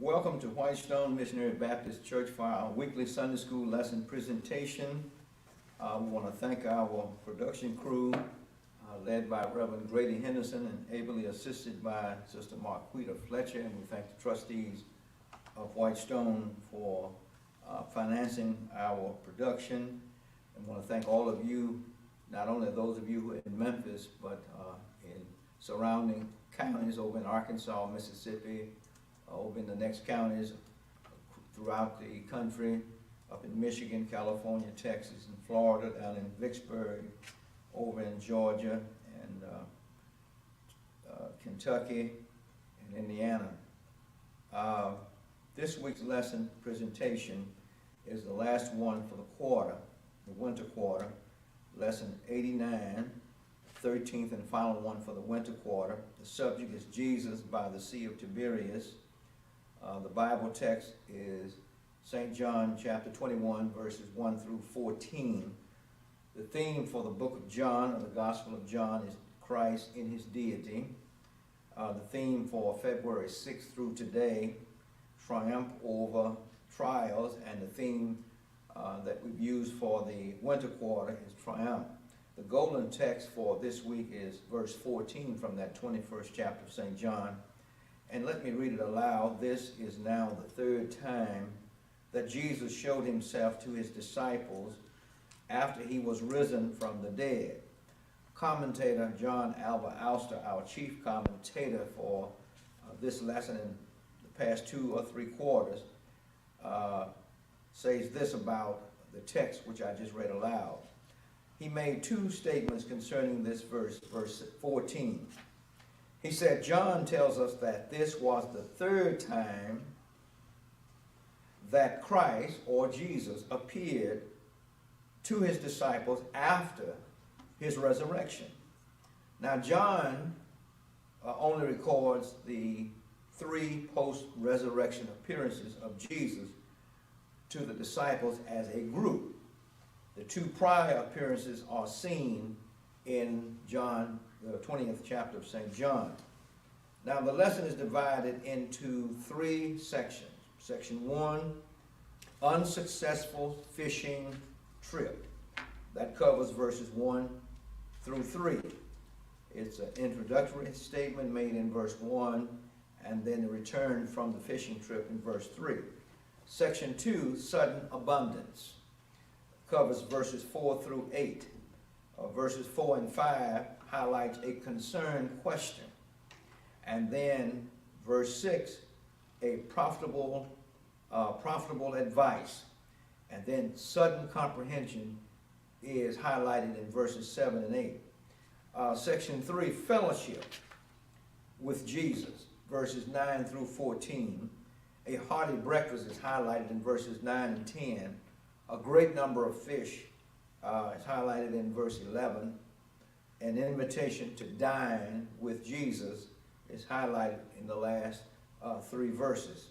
Welcome to Whitestone Missionary Baptist Church for our weekly Sunday school lesson presentation. We want to thank our production crew, led by Reverend Grady Henderson and ably assisted by Sister Marquita Fletcher, and we thank the trustees of Whitestone for financing our production. And want to thank all of you, not only those of you who are in Memphis, but in surrounding counties over in Arkansas, Mississippi, over in the next counties throughout the country, up in Michigan, California, Texas, and Florida, down in Vicksburg, over in Georgia, and Kentucky, and Indiana. This week's lesson presentation is the last one for the quarter, the winter quarter, lesson 89, 13th and final one for the winter quarter. The subject is Jesus by the Sea of Tiberias. The Bible text is St. John chapter 21, verses 1 through 14. The theme for the book of John, or the Gospel of John, is Christ in his deity. The theme for February 6th through today, triumph over trials, and the theme that we've used for the winter quarter is triumph. The golden text for this week is verse 14 from that 21st chapter of St. John. And let me read it aloud. This is now the third time that Jesus showed himself to his disciples after he was risen from the dead. Commentator John Alva Alster, our chief commentator for this lesson in the past 2 or 3 quarters, says this about the text which I just read aloud. He made 2 statements concerning this verse 14. He said, John tells us that this was the 3rd time that Christ, or Jesus, appeared to his disciples after his resurrection. Now, John only records the 3 post-resurrection appearances of Jesus to the disciples as a group. The 2 prior appearances are seen in John, the 20th chapter of St. John. Now, the lesson is divided into 3 sections. Section 1, unsuccessful fishing trip. That covers verses 1 through 3. It's an introductory statement made in verse 1, and then the return from the fishing trip in verse 3. Section 2, sudden abundance, covers verses 4 through 8. Verses 4 and 5 highlights a concerned question. And then verse 6, a profitable advice. And then sudden comprehension is highlighted in verses 7 and 8. Section 3, fellowship with Jesus, verses 9 through 14. A hearty breakfast is highlighted in verses 9 and 10. A great number of fish is highlighted in verse 11. An invitation to dine with Jesus is highlighted in the last 3 verses.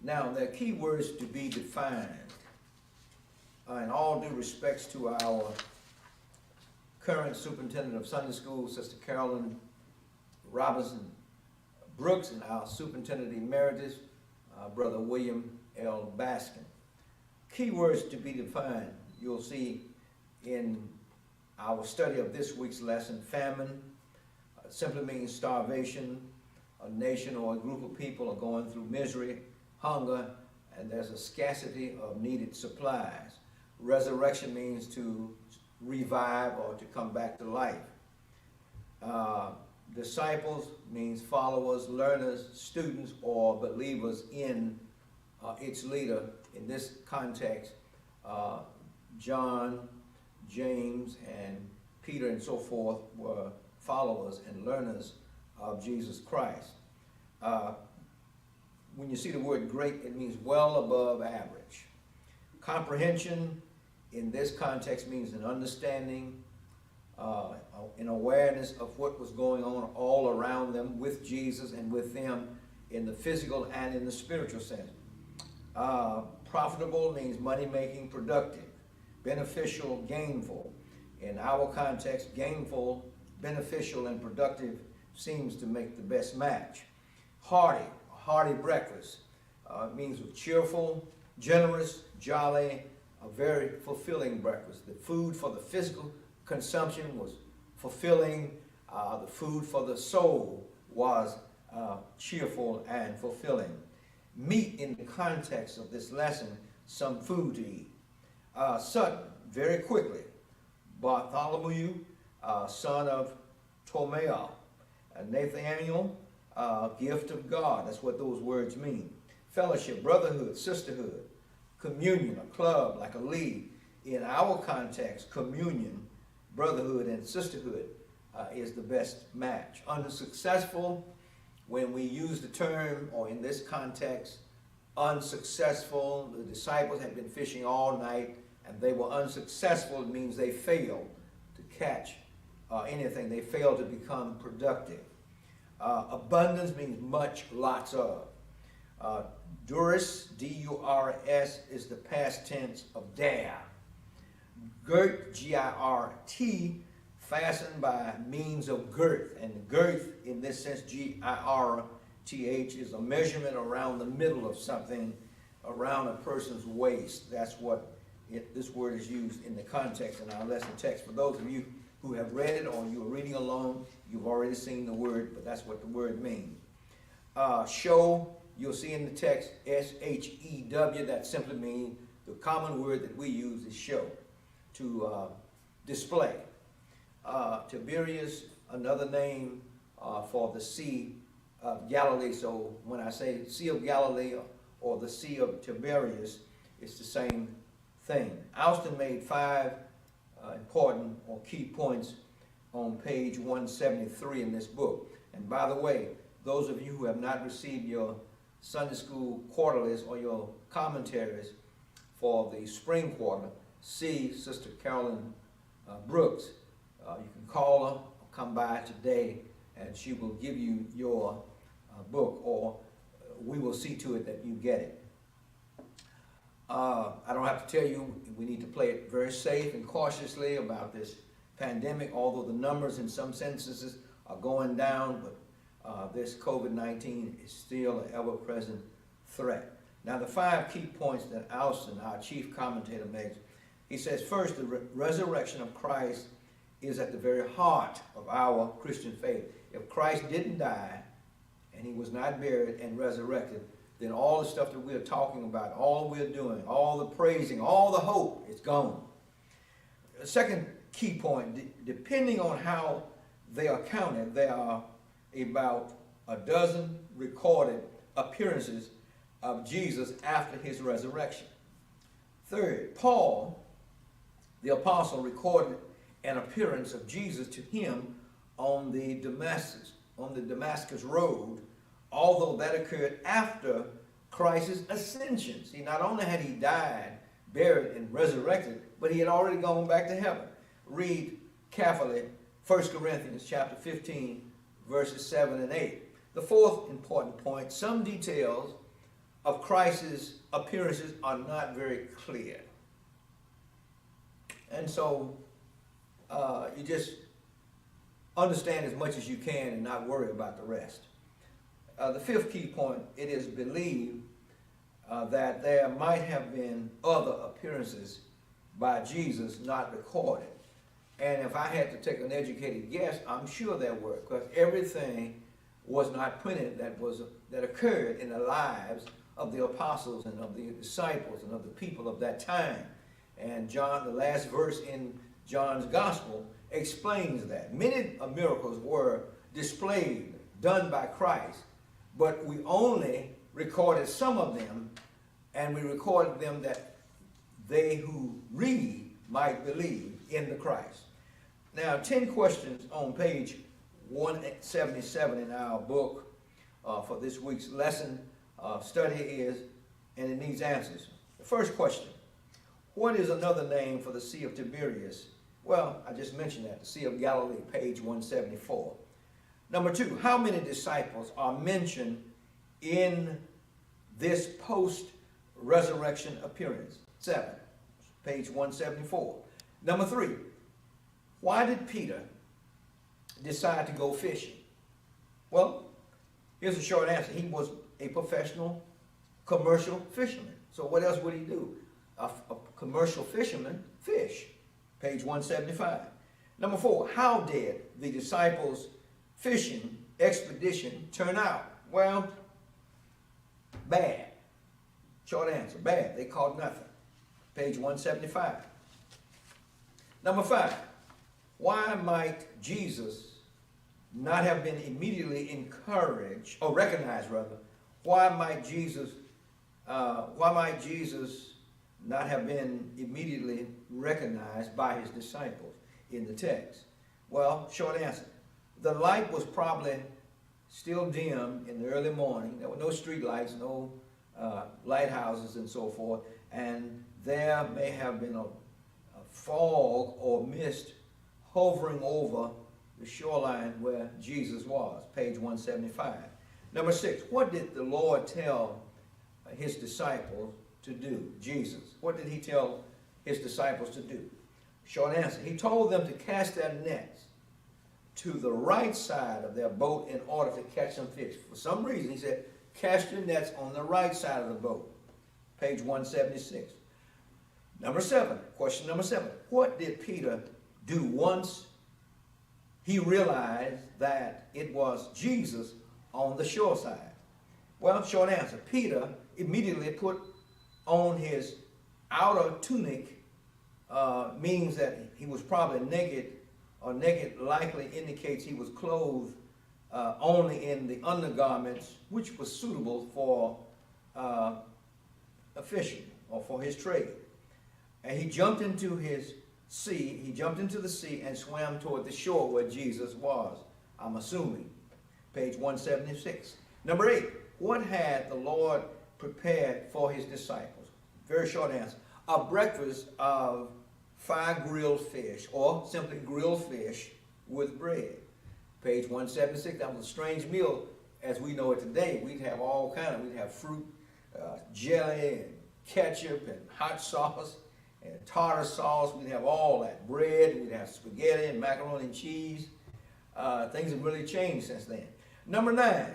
Now, there are key words to be defined. In all due respects to our current superintendent of Sunday School, Sister Carolyn Robinson Brooks, and our superintendent emeritus, Brother William L. Baskin. Key words to be defined. You'll see in our study of this week's lesson, famine simply means starvation. A nation or a group of people are going through misery, hunger, and there's a scarcity of needed supplies. Resurrection means to revive or to come back to life. Disciples means followers, learners, students, or believers in its leader. In this context, John, James, and Peter, and so forth, were followers and learners of Jesus Christ. When you see the word great, it means well above average. Comprehension in this context means an understanding, an awareness of what was going on all around them with with Jesus and with them in the physical and in the spiritual sense. Profitable means money-making, productive, beneficial, gainful. In our context, gainful, beneficial, and productive seems to make the best match. Hearty, a hearty breakfast, means cheerful, generous, jolly, a very fulfilling breakfast. The food for the physical consumption was fulfilling. The food for the soul was cheerful and fulfilling. Meat, in the context of this lesson, some food to eat. Sudden, very quickly. Bartholomew, son of Tomael. Nathaniel, gift of God. That's what those words mean. Fellowship, brotherhood, sisterhood. Communion, a club, like a league. In our context, communion, brotherhood, and sisterhood is the best match. Unsuccessful, when we use the term, or in this context, unsuccessful, the disciples had been fishing all night and they were unsuccessful. It means they failed to catch anything. They failed to become productive. Abundance means much, lots of. Durus, D-U-R-S, is the past tense of dare. Girt, G-I-R-T, fastened by means of girth. And girth, in this sense, G-I-R-T-H, is a measurement around the middle of something, around a person's waist. That's what this word is used in the context in our lesson text. For those of you who have read it or you are reading along, you've already seen the word, but that's what the word means. Show, you'll see in the text, S-H-E-W, that simply means the common word that we use is show, to display. Tiberias, another name for the Sea of Galilee. So when I say Sea of Galilee or the Sea of Tiberias, it's the same thing. Alston made 5 important or key points on page 173 in this book. And by the way, those of you who have not received your Sunday school quarterlies or your commentaries for the spring quarter, see Sister Carolyn Brooks. You can call her or come by today and she will give you your book, or we will see to it that you get it. I don't have to tell you, we need to play it very safe and cautiously about this pandemic, although the numbers in some sentences are going down, but this COVID-19 is still an ever-present threat. Now, the 5 key points that Alston, our chief commentator, makes, he says, first, the resurrection of Christ is at the very heart of our Christian faith. If Christ didn't die and he was not buried and resurrected, then all the stuff that we're talking about, all we're doing, all the praising, all the hope, it's gone. The second key point, depending on how they are counted, there are about a dozen recorded appearances of Jesus after his resurrection. Third, Paul, the apostle, recorded an appearance of Jesus to him on the Damascus road, although that occurred after Christ's ascension. See, not only had he died, buried, and resurrected, but he had already gone back to heaven. Read carefully 1 Corinthians chapter 15, verses 7 and 8. The fourth important point, some details of Christ's appearances are not very clear. And so you just understand as much as you can and not worry about the rest. The fifth key point, it is believed that there might have been other appearances by Jesus not recorded. And if I had to take an educated guess, I'm sure there were, because everything was not printed that occurred in the lives of the apostles and of the disciples and of the people of that time. And John, the last verse in John's gospel, explains that. Many miracles were displayed, done by Christ, but we only recorded some of them, and we recorded them that they who read might believe in the Christ. Now, 10 questions on page 177 in our book for this week's lesson study is, and it needs answers. The first question, what is another name for the Sea of Tiberias? Well, I just mentioned that, the Sea of Galilee, page 174. Number two, how many disciples are mentioned in this post-resurrection appearance? 7, page 174. Number three, why did Peter decide to go fishing? Well, here's a short answer. He was a professional commercial fisherman. So what else would he do? A commercial fisherman fish. Page 175. Number 4, how did the disciples' fishing expedition turn out? Well, bad. Short answer, bad. They caught nothing. Page 175. Number 5, why might Jesus not have been immediately encouraged, or recognized rather? Why might Jesus not have been immediately recognized by his disciples in the text? Well, short answer. The light was probably still dim in the early morning. There were no street lights, no lighthouses and so forth. And there may have been a fog or mist hovering over the shoreline where Jesus was. Page 175. Number 6, what did the Lord tell his disciples to do? Jesus. What did he tell his disciples to do? Short answer. He told them to cast their nets to the right side of their boat in order to catch some fish. For some reason, he said, cast your nets on the right side of the boat. Page 176. Number 7, question number 7. What did Peter do once he realized that it was Jesus on the shore side? Well, short answer. Peter immediately put on his outer tunic, means that he was probably naked, or naked likely indicates he was clothed only in the undergarments, which was suitable for a fishing or for his trade. And he jumped into his sea, he jumped into the sea and swam toward the shore where Jesus was, I'm assuming. Page 176. Number 8, what had the Lord prepared for his disciples? Very short answer. A breakfast of 5 grilled fish, or simply grilled fish with bread. Page 176. That was a strange meal as we know it today. We'd have all kind of, we'd have fruit, jelly, and ketchup, and hot sauce, and tartar sauce. We'd have all that. Bread, we'd have spaghetti and macaroni and cheese. Things have really changed since then. Number 9,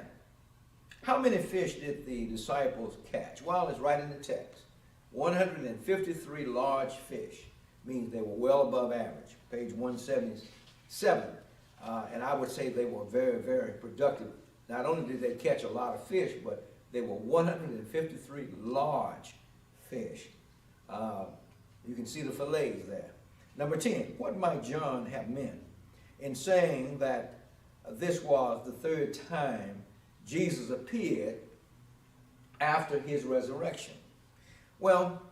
how many fish did the disciples catch? Well, it's right in the text. 153 large fish, means they were well above average. Page 177. And I would say they were very, very productive. Not only did they catch a lot of fish, but they were 153 large fish. You can see the fillets there. Number 10, what might John have meant in saying that this was the 3rd time Jesus appeared after his resurrection? Well,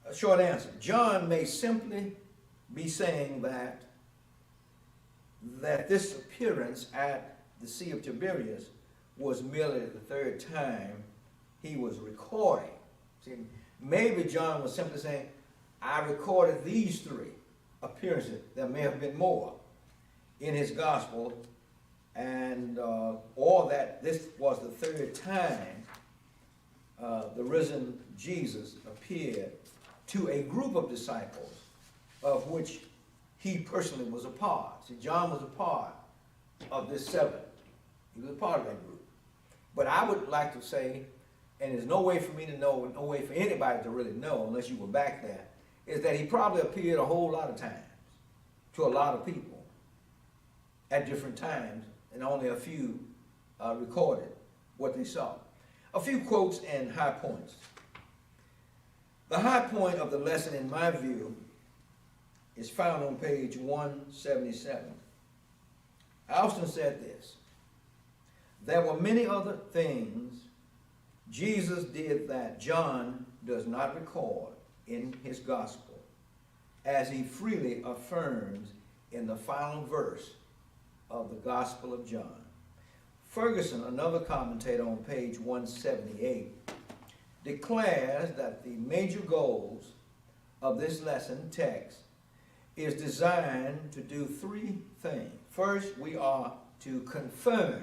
a short answer. John may simply be saying that this appearance at the Sea of Tiberias was merely the 3rd time he was recording. See, maybe John was simply saying, I recorded these 3 appearances. There may have been more in his gospel, and or that this was the 3rd time the risen Jesus appeared to a group of disciples of which he personally was a part. See, John was a part of this 7. He was a part of that group. But I would like to say, and there's no way for me to know, no way for anybody to really know unless you were back there, is that he probably appeared a whole lot of times to a lot of people at different times, and only a few recorded what they saw. A few quotes and high points. The high point of the lesson, in my view, is found on page 177. Austin said this: there were many other things Jesus did that John does not record in his gospel, as he freely affirms in the final verse of the Gospel of John. Ferguson, another commentator on page 178, declares that the major goals of this lesson text is designed to do 3 things. First, we are to confirm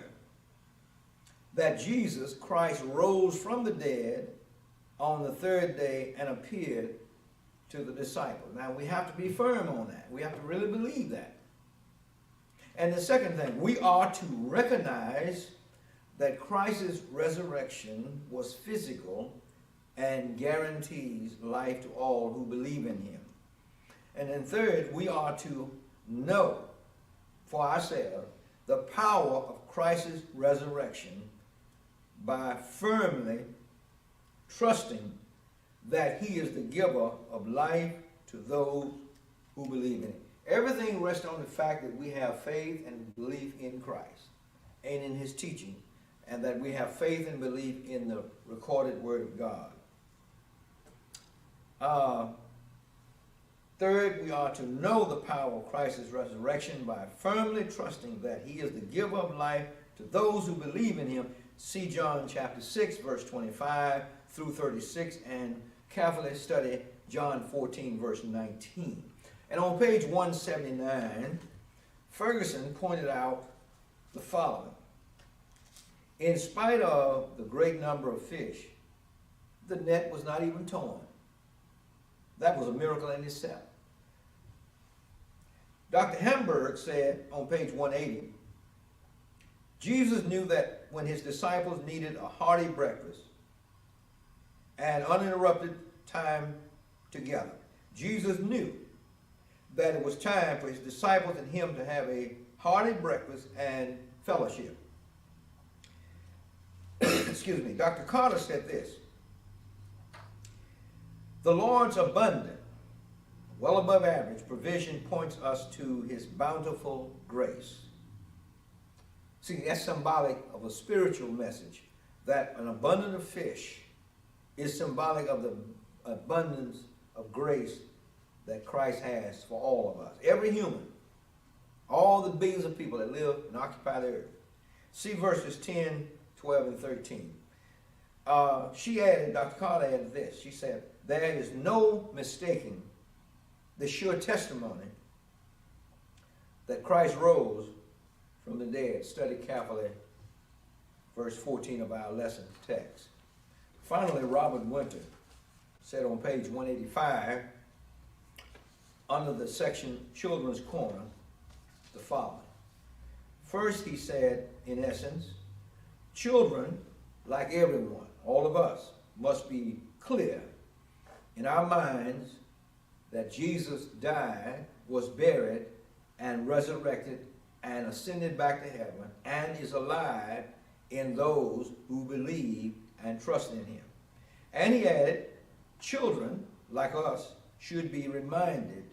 that Jesus Christ rose from the dead on the third day and appeared to the disciples. Now we have to be firm on that. We have to really believe that. And the second thing, we are to recognize that Christ's resurrection was physical and guarantees life to all who believe in him. And then third, we are to know for ourselves the power of Christ's resurrection by firmly trusting that he is the giver of life to those who believe in it. Everything rests on the fact that we have faith and belief in Christ and in his teaching, and that we have faith and belief in the recorded word of God. Third, we are to know the power of Christ's resurrection by firmly trusting that he is the giver of life to those who believe in him. See John chapter 6, verse 25 through 36, and carefully study John 14, verse 19. And on page 179, Ferguson pointed out the following. In spite of the great number of fish, the net was not even torn. That was a miracle in itself. Dr. Hamburg said on page 180, Jesus knew that when his disciples needed a hearty breakfast and uninterrupted time together, Jesus knew that it was time for his disciples and him to have a hearty breakfast and fellowship. Excuse me. Dr. Carter said this: the Lord's abundant, well above average provision points us to his bountiful grace. See, that's symbolic of a spiritual message, that an abundance of fish is symbolic of the abundance of grace that Christ has for all of us. Every human, all the billions of people that live and occupy the earth. See verses 10, 12, and 13. She added, Dr. Carter added this. She said, there is no mistaking the sure testimony that Christ rose from the dead. Study carefully verse 14 of our lesson text. Finally, Robert Winter said on page 185, under the section Children's Corner, the following. First, he said, in essence, children, like everyone, all of us, must be clear in our minds that Jesus died, was buried, and resurrected, and ascended back to heaven, and is alive in those who believe and trust in him. And he added, children, like us, should be reminded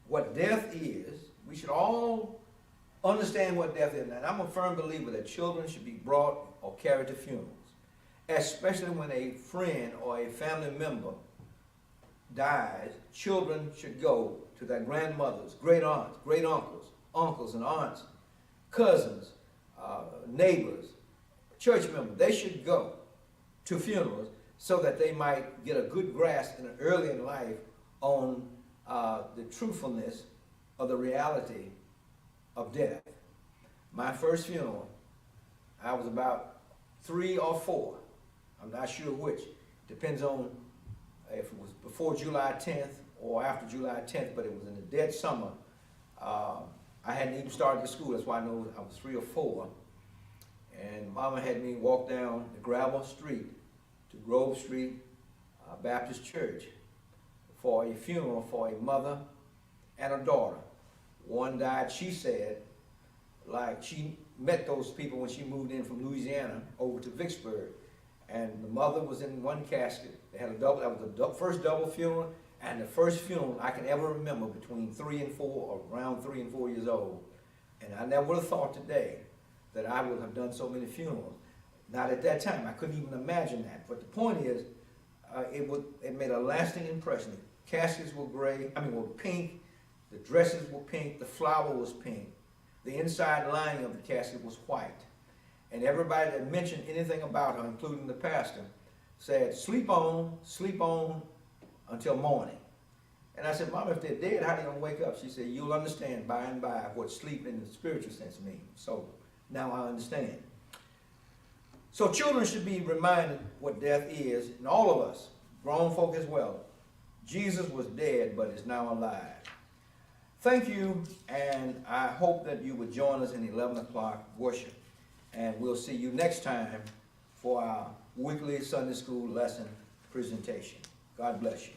what death is. We should all understand what death is. And I'm a firm believer that children should be brought or carried to funerals, especially when a friend or a family member dies. Children should go to their grandmothers, great aunts, great uncles, uncles and aunts, cousins, neighbors, church members. They should go to funerals so that they might get a good grasp early in life on the truthfulness of the reality of death. My first funeral, I was about 3 or 4. I'm not sure which. Depends on if it was before July 10th or after July 10th, but it was in the dead summer. I hadn't even started the school. That's why I know I was 3 or 4. And Mama had me walk down the gravel street to Grove Street Baptist Church for a funeral for a mother and a daughter. One died, she said, like she met those people when she moved in from Louisiana over to Vicksburg. And the mother was in one casket. They had a double, that was the first double funeral, and the first funeral I can ever remember between 3 and 4, or around 3 and 4 years old. And I never would have thought today that I would have done so many funerals. Not at that time, I couldn't even imagine that. But the point is, it made a lasting impression. The caskets were were pink, the dresses were pink, the flower was pink. The inside lining of the casket was white. And everybody that mentioned anything about her, including the pastor, said, sleep on until morning. And I said, Mom, if they're dead, how are they going to wake up? She said, you'll understand by and by what sleep in the spiritual sense means. So now I understand. So children should be reminded what death is, and all of us, grown folk as well. Jesus was dead, but is now alive. Thank you, and I hope that you would join us in 11 o'clock worship. And we'll see you next time for our weekly Sunday school lesson presentation. God bless you.